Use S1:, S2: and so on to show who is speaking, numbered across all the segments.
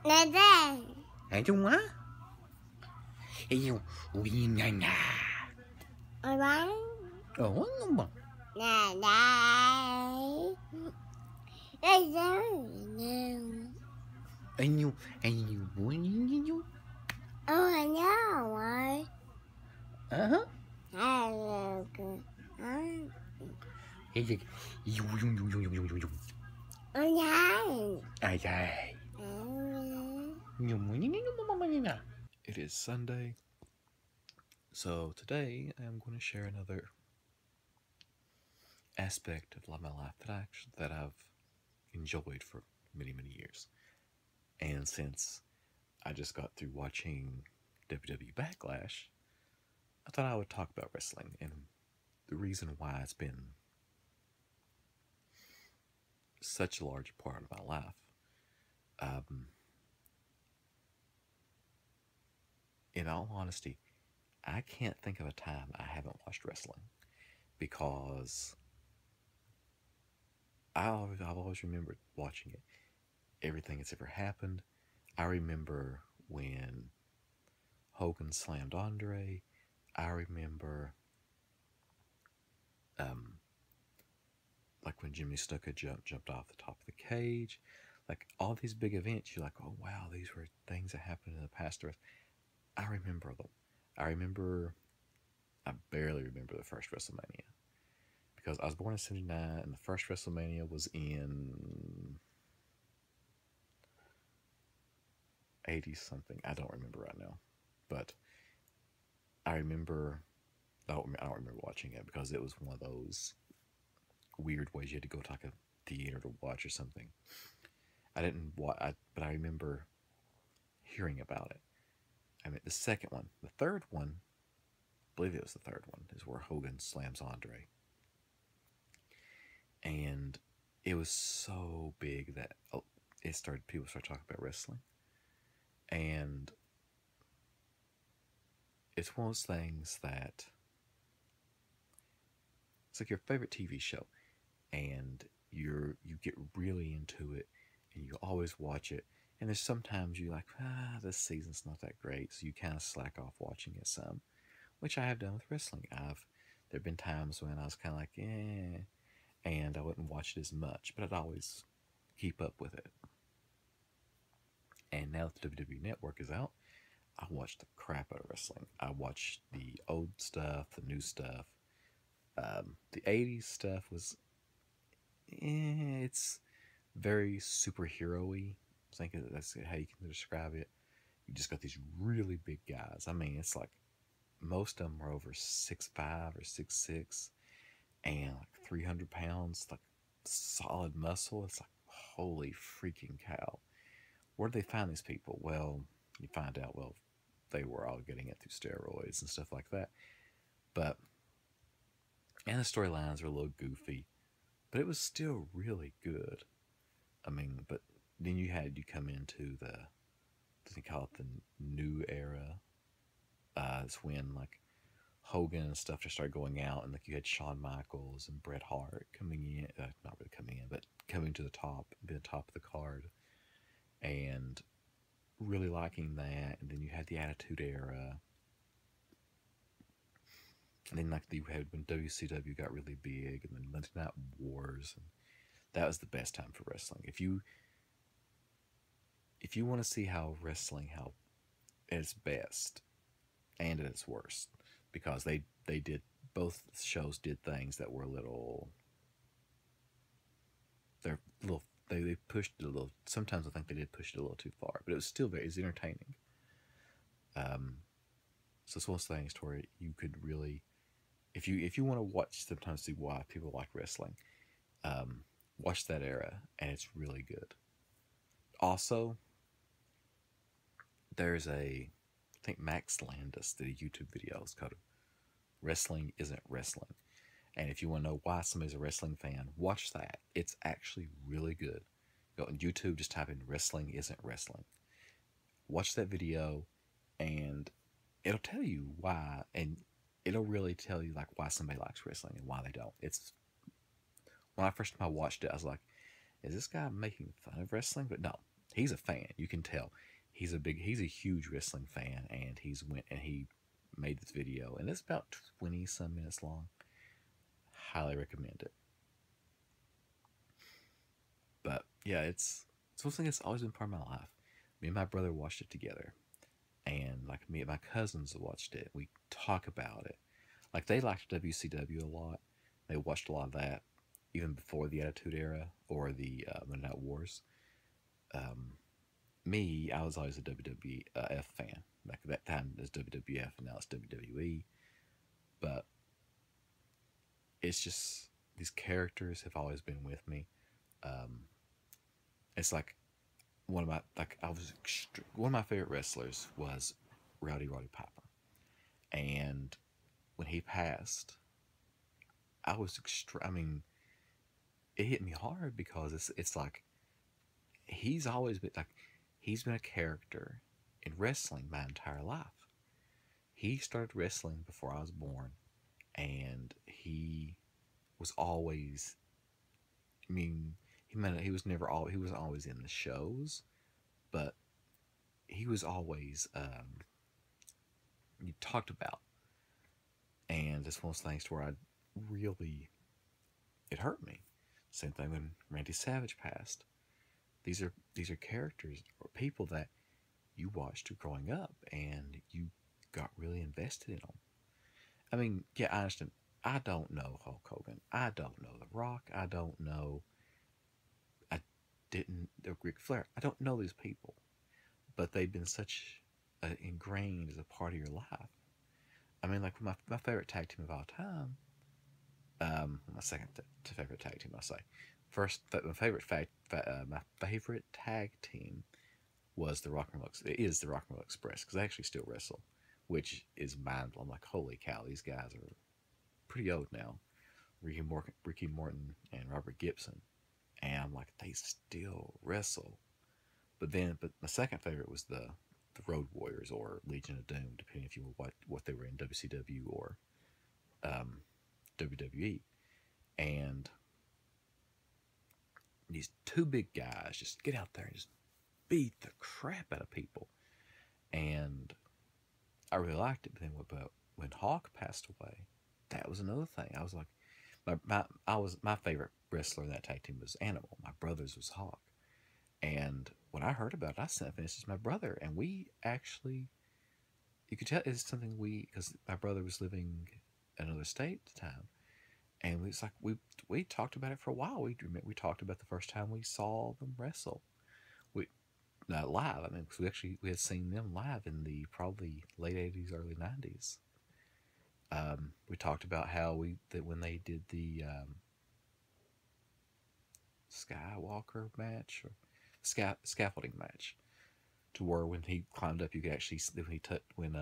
S1: Nada. Orang. Nada. Oh, I know.
S2: It is Sunday, so today I am going to share another aspect of my life that I've enjoyed for many years. And since I just got through watching WWE Backlash, I thought I would talk about wrestling and the reason why it's been such a large part of my life. In all honesty, I can't think of a time I haven't watched wrestling because I've always remembered watching it. Everything that's ever happened. I remember when Hogan slammed Andre. I remember like when Jimmy Snuka jumped off the top of the cage. Like all these big events, you're like, oh wow, these were things that happened in the past. I remember them. I barely remember the first WrestleMania because I was born in '79 and the first WrestleMania was in 80 something. I don't remember right now, but I don't remember watching it because it was one of those weird ways you had to go to like a theater to watch or something. I didn't watch, but I remember hearing about it. I mean, the second one, the third one, I believe it was the third one, is where Hogan slams Andre, and it was so big that people started talking about wrestling, and it's one of those things that it's like your favorite TV show, and you get really into it, and you always watch it. And there's sometimes you're like, this season's not that great, so you kind of slack off watching it some, which I have done with wrestling. There've been times when I was kind of like, and I wouldn't watch it as much, but I'd always keep up with it. And now that the WWE Network is out, I watch the crap out of wrestling. I watch the old stuff, the new stuff. The 80s stuff was, it's very superhero-y. I think that's how you can describe it. You just got these really big guys. I mean, it's like most of them are over 6'5" or 6'6", and like 300 pounds, like solid muscle. It's like, holy freaking cow. Where did they find these people? Well, you find out, they were all getting it through steroids and stuff like that. And the storylines were a little goofy, but it was still really good. I mean, but then you come into they call it the new era. It's when like Hogan and stuff just started going out, and like you had Shawn Michaels and Bret Hart coming in, not really coming in, but coming to the top, being the top of the card, and really liking that. And then you had the Attitude Era, and then like you had when WCW got really big, and then Monday Night Wars, and that was the best time for wrestling. If you want to see how wrestling, how at its best and at its worst, because they did, both shows did things that were they pushed it a little. Sometimes I think they did push it a little too far, but it was still very entertaining. So it's one of those things to where you could really, if you want to watch, sometimes see why people like wrestling, watch that era, and it's really good. Also, there's I think Max Landis did a YouTube video. It's called "Wrestling Isn't Wrestling," and if you want to know why somebody's a wrestling fan, watch that. It's actually really good. Go on YouTube, just type in "Wrestling Isn't Wrestling." Watch that video, and it'll tell you why, and it'll really tell you like why somebody likes wrestling and why they don't. It's when I first time I watched it, I was like, is this guy making fun of wrestling? But no, he's a fan. You can tell he's a huge wrestling fan, and he made this video, and it's about 20 some minutes long. Highly recommend it. But yeah, it's something that's always been part of my life. Me and my brother watched it together, and like me and my cousins watched it. We talk about it. Like they liked WCW a lot. They watched a lot of that, even before the Attitude Era or the Monday Night Wars. Me, I was always a WWF fan. Like at that time, it was WWF, and now it's WWE. But it's just these characters have always been with me. It's like one of my favorite wrestlers was Roddy Piper, and when he passed, I mean, it hit me hard because it's like he's been a character in wrestling my entire life. He started wrestling before I was born, and he was always. I mean, he wasn't always in the shows, but he was always you talked about, and it's one of those things to where it hurt me. Same thing when Randy Savage passed. These are characters or people that you watched growing up, and you got really invested in them. I mean, yeah, I understand. I don't know Hulk Hogan. I don't know The Rock. I didn't Ric Flair. I don't know these people, but they've been such ingrained as a part of your life. I mean, like my favorite tag team of all time. My second favorite tag team, I'll say. First, my favorite tag team was the Rock and Roll. It is the Rock and Roll Express because they actually still wrestle, which is mind blowing. Like, holy cow, these guys are pretty old now. Ricky Morton and Robert Gibson, and I'm like, they still wrestle. But my second favorite was the Road Warriors or Legion of Doom, depending if you were what they were in WCW or WWE. And these two big guys just get out there and just beat the crap out of people. And I really liked it. But when Hawk passed away, that was another thing. I was like, my favorite wrestler in that tag team was Animal. My brother's was Hawk. And when I heard about it, I sent a message to my brother, and we actually, you could tell it's something because my brother was living in another state at the time, and it's like we talked about it for a while. We talked about the first time we saw them wrestle, not live. I mean, because we had seen them live in the probably late '80s, early '90s. We talked about how when they did the Skywalker match or scaffolding match, to where when he climbed up, you could actually when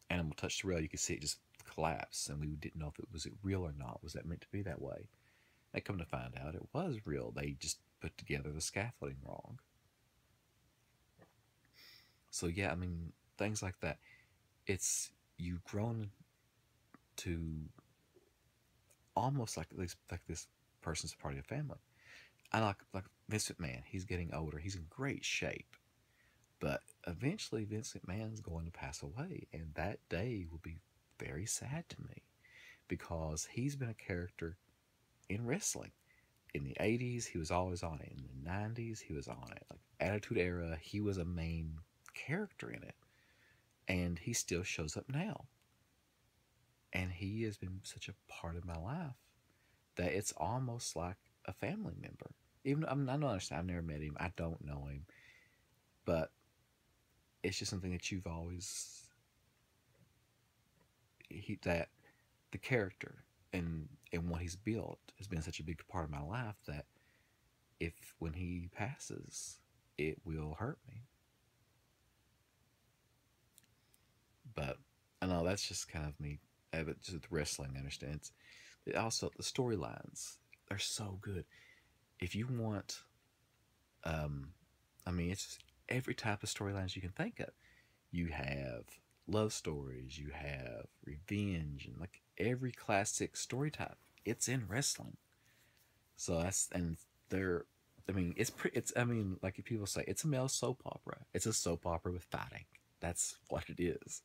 S2: Animal touched the rail, you could see it just collapse, and we didn't know if it was real or not. Was that meant to be that way? And come to find out, it was real. They just put together the scaffolding wrong. So yeah, I mean, things like that. It's you've grown to almost like this person's part of your family. I like Vince McMahon. He's getting older. He's in great shape, but eventually Vince McMahon's going to pass away, and that day will be very sad to me because he's been a character in wrestling. In the 80s, he was always on it. In the 90s, he was on it. Like Attitude Era, he was a main character in it, and he still shows up now. And he has been such a part of my life that it's almost like a family member. Even I don't understand. I've never met him. I don't know him, but it's just something that you've always that the character and what he's built has been such a big part of my life that when he passes, it will hurt me. But I know that's just kind of me. But just with wrestling, I understand. Also, the storylines are so good. If you want, I mean, it's just every type of storylines you can think of. You have love stories, you have revenge, and like every classic story type, it's in wrestling. So they're, I mean, it's pretty. It's, I mean, like people say, it's a male soap opera. It's a soap opera with fighting. That's what it is.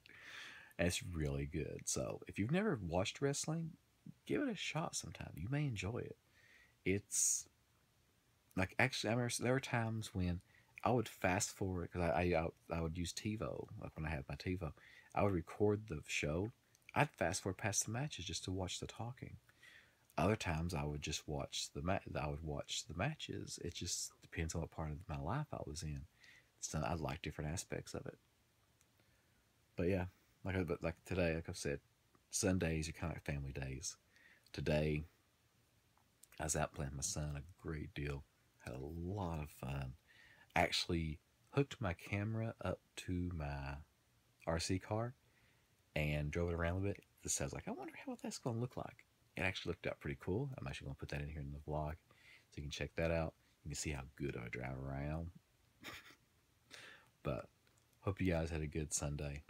S2: And it's really good. So if you've never watched wrestling, give it a shot sometime. You may enjoy it. It's like, actually, I remember there were times when I would fast forward because I would use TiVo, like when I had my TiVo. I would record the show. I'd fast forward past the matches just to watch the talking. Other times I would just watch I would watch the matches. It just depends on what part of my life I was in. So I like different aspects of it. But yeah, like today, like I've said, Sundays are kind of like family days. Today, I was out playing with my son a great deal. Had a lot of fun. Actually hooked my camera up to my RC car and drove it around a bit. This sounds like, I wonder what that's going to look like. It actually looked out pretty cool. I'm actually going to put that in here in the vlog so you can check that out. You can see how good I drive around. But hope you guys had a good Sunday.